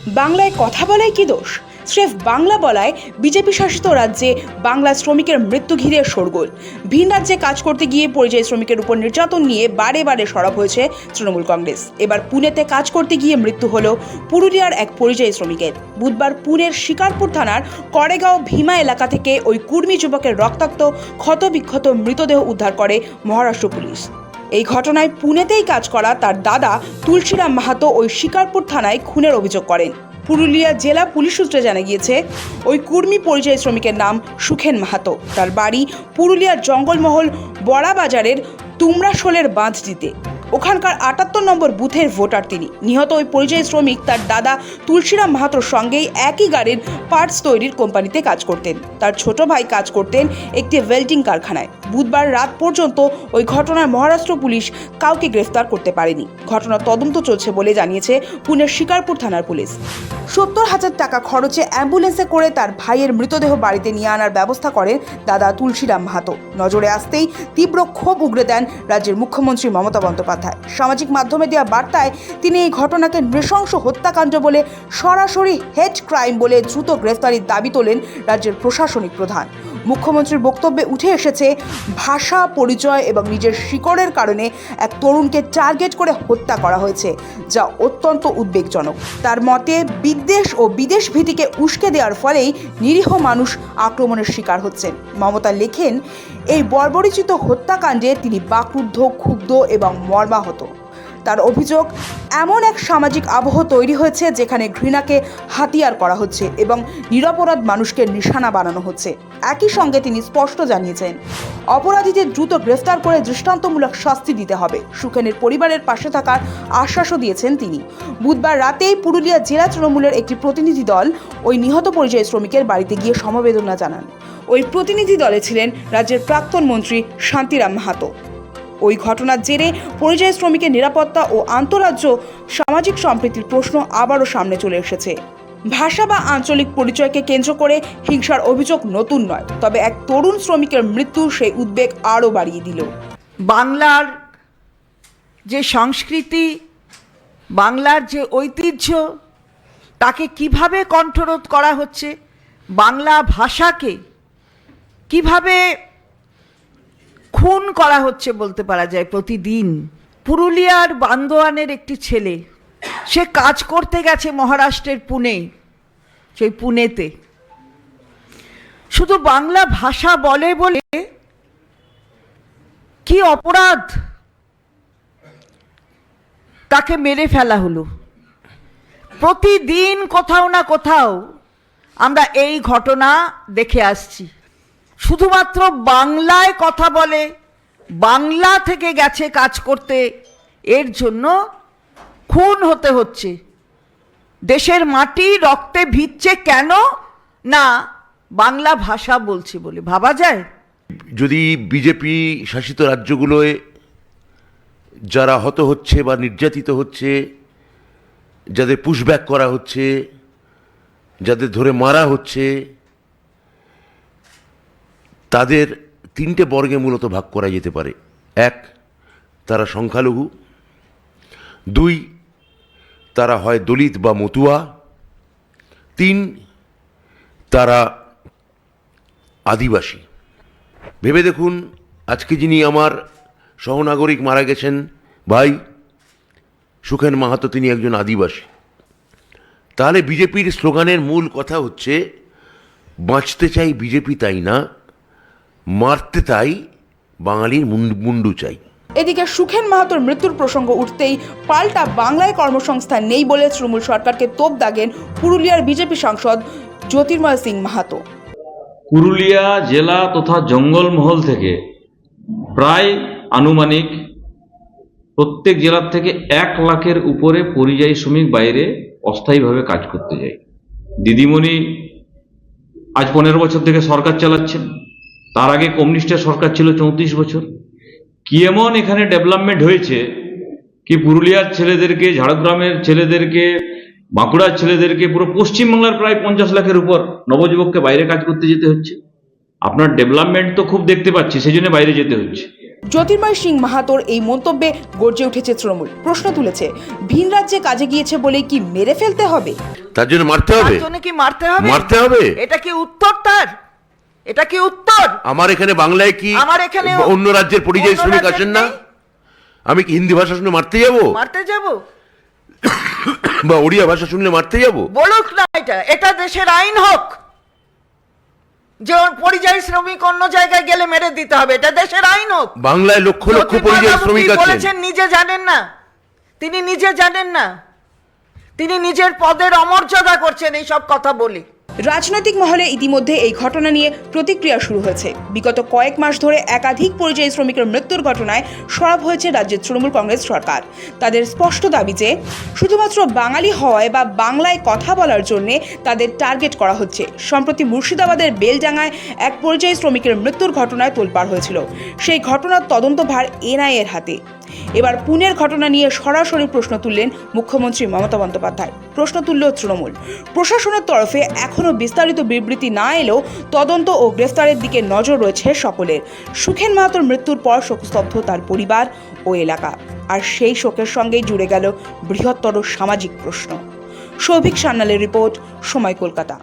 বাংলায় কথা বলাই কি দোষ? স্রেফ বাংলা বলায় বিজেপি শাসিত রাজ্যে বাংলা শ্রমিকের মৃত্যু ঘিরে শোরগোল। ভিন রাজ্যে কাজ করতে গিয়ে পরিযায়ী শ্রমিকের উপর নির্যাতন নিয়ে বারে বারে সরব হয়েছে তৃণমূল কংগ্রেস। এবার পুনেতে কাজ করতে গিয়ে মৃত্যু হলো পুরুলিয়ার এক পরিযায়ী শ্রমিকের। বুধবার পুনের শিকারপুর থানার করেগাঁও ভীমা এলাকা থেকে ওই কুর্মী যুবকের রক্তাক্ত ক্ষতবিক্ষত মৃতদেহ উদ্ধার করে মহারাষ্ট্র পুলিশ। এই ঘটনায় পুনেতেই কাজ করা তার দাদা তুলসীরাম মাহাতো ওই শিকারপুর থানায় খুনের অভিযোগ করেন। পুরুলিয়া জেলা পুলিশ সূত্রে জানা গিয়েছে, ওই কুর্মী পরিযায়ী শ্রমিকের নাম সুখেন মাহাতো। তার বাড়ি পুরুলিয়ার জঙ্গলমহল বড়াবাজারের তুমরাশোলের বাঁধটিতে। ওখানকার ৭৮ নম্বর বুথের ভোটার তিনি। নিহত ওই পরিযায়ী শ্রমিক তার দাদা তুলসীরাম মাহাতোর সঙ্গেই একই গাড়ির পার্টস তৈরির কোম্পানিতে কাজ করতেন। তার ছোট ভাই কাজ করতেন একটি ওয়েল্ডিং কারখানায়। বুধবার রাত পর্যন্ত ওই ঘটনায় মহারাষ্ট্র পুলিশ কাউকে গ্রেফতার করতে পারেনি। ঘটনার তদন্ত চলছে বলে জানিয়েছে পুনের শিকারপুর থানার পুলিশ। ৭০,০০০ টাকা খরচে অ্যাম্বুলেন্সে করে তার ভাইয়ের মৃতদেহ বাড়িতে নিয়ে আনার ব্যবস্থা করেন দাদা তুলসীরাম মাহাতো। নজরে আসতেই তীব্র ক্ষোভ উগরে দেন রাজ্যের মুখ্যমন্ত্রী মমতা বন্দ্যোপাধ্যায়। সামাজিক মাধ্যমে দেওয়া বার্তায় তিনি এই ঘটনাকে নৃশংস হত্যাকাণ্ড বলে, সরাসরি হেট ক্রাইম বলে দ্রুত গ্রেফতারির দাবি তোলেন রাজ্যের প্রশাসনিক প্রধান। মুখ্যমন্ত্রীর বক্তব্যে উঠে এসেছে, ভাষা, পরিচয় এবং নিজের শিকড়ের কারণে এক তরুণকে টার্গেট করে হত্যা করা হয়েছে, যা অত্যন্ত উদ্বেগজনক। তার মতে, বিদ্বেষ ও বিদেশ ভীতিকে উস্কে দেওয়ার ফলেই নিরীহ মানুষ আক্রমণের শিকার হচ্ছেন। মমতা লেখেন, এই বর্বরোচিত হত্যাকাণ্ডে তিনি বাকরুদ্ধ, ক্ষুব্ধ এবং মর্মাহত। তার অভিযোগ, এমন এক সামাজিক আবহ তৈরি হয়েছে যেখানে ঘৃণাকে হাতিয়ার করা হচ্ছে এবং নিরপরাধ মানুষকে নিশানা বানানো হচ্ছে। একই সঙ্গে তিনি স্পষ্ট জানিয়েছেন, অপরাধীদের দ্রুত গ্রেফতার করে দৃষ্টান্তমূলক শাস্তি দিতে হবে। সুখেনের পরিবারের পাশে থাকার আশ্বাসও দিয়েছেন তিনি। বুধবার রাতেই পুরুলিয়া জেলা তৃণমূলের একটি প্রতিনিধি দল ওই নিহত পরিযায়ী শ্রমিকের বাড়িতে গিয়ে সমবেদনা জানান। ওই প্রতিনিধি দলে ছিলেন রাজ্যের প্রাক্তন মন্ত্রী শান্তিরাম মাহাতো। ওই ঘটনার জেরে পরিযায়ী শ্রমিকের নিরাপত্তা ও আন্তঃরাজ্য সামাজিক সম্প্রীতির প্রশ্ন আবারও সামনে চলে এসেছে। ভাষা বা আঞ্চলিক পরিচয়কে কেন্দ্র করে হিংসার অভিযোগ নতুন নয়, তবে এক তরুণ শ্রমিকের মৃত্যু সেই উদ্বেগ আরও বাড়িয়ে দিল। বাংলার যে সংস্কৃতি, বাংলার যে ঐতিহ্য, তাকে কিভাবে কণ্ঠরোধ করা হচ্ছে, বাংলা ভাষাকে কিভাবে খুন করা হচ্ছে বলতে পারা যায় প্রতিদিন। পুরুলিয়ার বান্দোয়ানের একটি ছেলে, সে কাজ করতে গেছে মহারাষ্ট্রের পুনে, সেই পুনেতে শুধু বাংলা ভাষা বলে বলে কি অপরাধ, তাকে মেরে ফেলা হলো। প্রতিদিন কোথাও না কোথাও আমরা এই ঘটনা দেখে আসছি। শুধুমাত্র বাংলায় কথা বলে, বাংলা থেকে গেছে কাজ করতে, এর জন্য খুন হতে হচ্ছে। দেশের মাটি রক্তে ভিজছে কেন? না বাংলা ভাষা বলছে বলে। ভাবা যায়? যদি বিজেপি শাসিত রাজ্যগুলোয় যারা হত হচ্ছে বা নির্যাতিত হচ্ছে, যাদের পুশব্যাক করা হচ্ছে, যাদের ধরে মারা হচ্ছে, তাদের তিনটে বর্গে মূলত ভাগ করা যেতে পারে। এক, তারা সংখ্যালঘু। দুই, তারা হয় দলিত বা মতুয়া। তিন, তারা আদিবাসী। ভেবে দেখুন, আজকে যিনি আমার সহনাগরিক মারা গেছেন ভাই সুখেন মাহাতো, তিনি একজন আদিবাসী। তাহলে বিজেপির স্লোগানের মূল কথা হচ্ছে, বাঁচতে চাই বিজেপি তাই না, মারতে তাই বাঙালির মুন্ডু চাই। এদিকে সুখেন মাহাতোর মৃত্যুর প্রসঙ্গ উঠতেই পাল্টা বাংলায় কর্মসংস্থান নেই বলে তৃণমূল সরকারকে তোপ দাগেন পুরুলিয়ার বিজেপি সাংসদ জ্যোতির্ময় সিং মাহাতো। পুরুলিয়া জেলা তথা জঙ্গলমহল থেকে প্রায় আনুমানিক প্রত্যেক জেলার থেকে 1 লাখের উপরে পরিযায়ী শ্রমিক বাইরে অস্থায়ীভাবে কাজ করতে যায়। দিদিমণি আজ 15 বছর থেকে সরকার চালাচ্ছেন। তার আগে কমিউনিস্টের সরকার ছিল 34 বছর। কি এমন এখানে ডেভেলপমেন্ট হয়েছে কি পুরুলিয়ার ছেলেদেরকে, ঝাড়গ্রামের ছেলেদেরকে, বাঁকুড়ার ছেলেদেরকে, পুরো পশ্চিমবাংলার প্রায় 50 লাখের উপর নবযুবককে বাইরে কাজ করতে যেতে হচ্ছে। আপনার ডেভেলপমেন্ট তো খুব দেখতে পাচ্ছি, সেই জন্য বাইরে যেতে হচ্ছে। জ্যোতির্ময় সিং মাহাতোর এই মন্তব্যে গর্জে উঠেছে তৃণমূল। প্রশ্ন তুলেছে, ভিন রাজ্যে কাজে গিয়েছে বলে কি মেরে ফেলতে হবে? তার জন্য মারতে হবে? তার জন্য কি মারতে হবে? মারতে হবে? এটা কি উত্তর তার? এটা কি উত্তর? আমার এখানে বাংলায় কি আমার এখানে অন্য রাজ্যের পরিযায়ী অন্য শ্রমিক রাজ্যের আসেন না? নেই? আমি কি হিন্দি ভাষা শুনে মারতে যাব? মারতে যাব? বা ওড়িয়া ভাষা শুনলে মারতে যাব? বলুক না, এটা দেশের আইন হোক যে ওর পরিযায়ী শ্রমিক অন্য জায়গায় গেলে মেরে দিতে হবে, এটা দেশের আইন হোক। বাংলায় লক্ষ লক্ষ জ্যোতির্ময় পরিযায়ী বাবু শ্রমিক কি আছেন। বলেছেন নিজে জানেন না? তিনি নিজে জানেন না, তিনি নিজের পদের অমর্যাদা করছেন এই সব কথা বলে। রাজনৈতিক মহলে ইতিমধ্যে এই ঘটনা নিয়ে প্রতিক্রিয়া শুরু হয়েছে। বিগত কয়েক মাস ধরে একাধিক পরিযায়ী শ্রমিকের মৃত্যুর ঘটনায় সরব হয়েছে রাজ্যের তৃণমূল কংগ্রেস সরকার। তাদের স্পষ্ট দাবি যে শুধুমাত্র বাঙালি হওয়ায় বা বাংলায় কথা বলার জন্য তাদের টার্গেট করা হচ্ছে। সম্প্রতি মুর্শিদাবাদের বেলডাঙ্গায় এক পরিযায়ী শ্রমিকের মৃত্যুর ঘটনায় তোলপাড় হয়েছিল। সেই ঘটনার তদন্তভার এনআইএর হাতে। এবার পুনের ঘটনা নিয়ে সরাসরি প্রশ্ন তুললেন মুখ্যমন্ত্রী মমতা বন্দ্যোপাধ্যায়। প্রশ্ন তুলল তৃণমূল। প্রশাসনের তরফে এখনও বিস্তারিত বিবৃতি না এলেও তদন্ত ও গ্রেফতারের দিকে নজর রয়েছে সকলের। সুখেন মাহাতোর মৃত্যুর পর শোকস্তব্ধ তার পরিবার ও এলাকা, আর সেই শোকের সঙ্গেই জুড়ে গেল বৃহত্তর সামাজিক প্রশ্ন। সৌভিক সান্যালের রিপোর্ট, সময়, কলকাতা।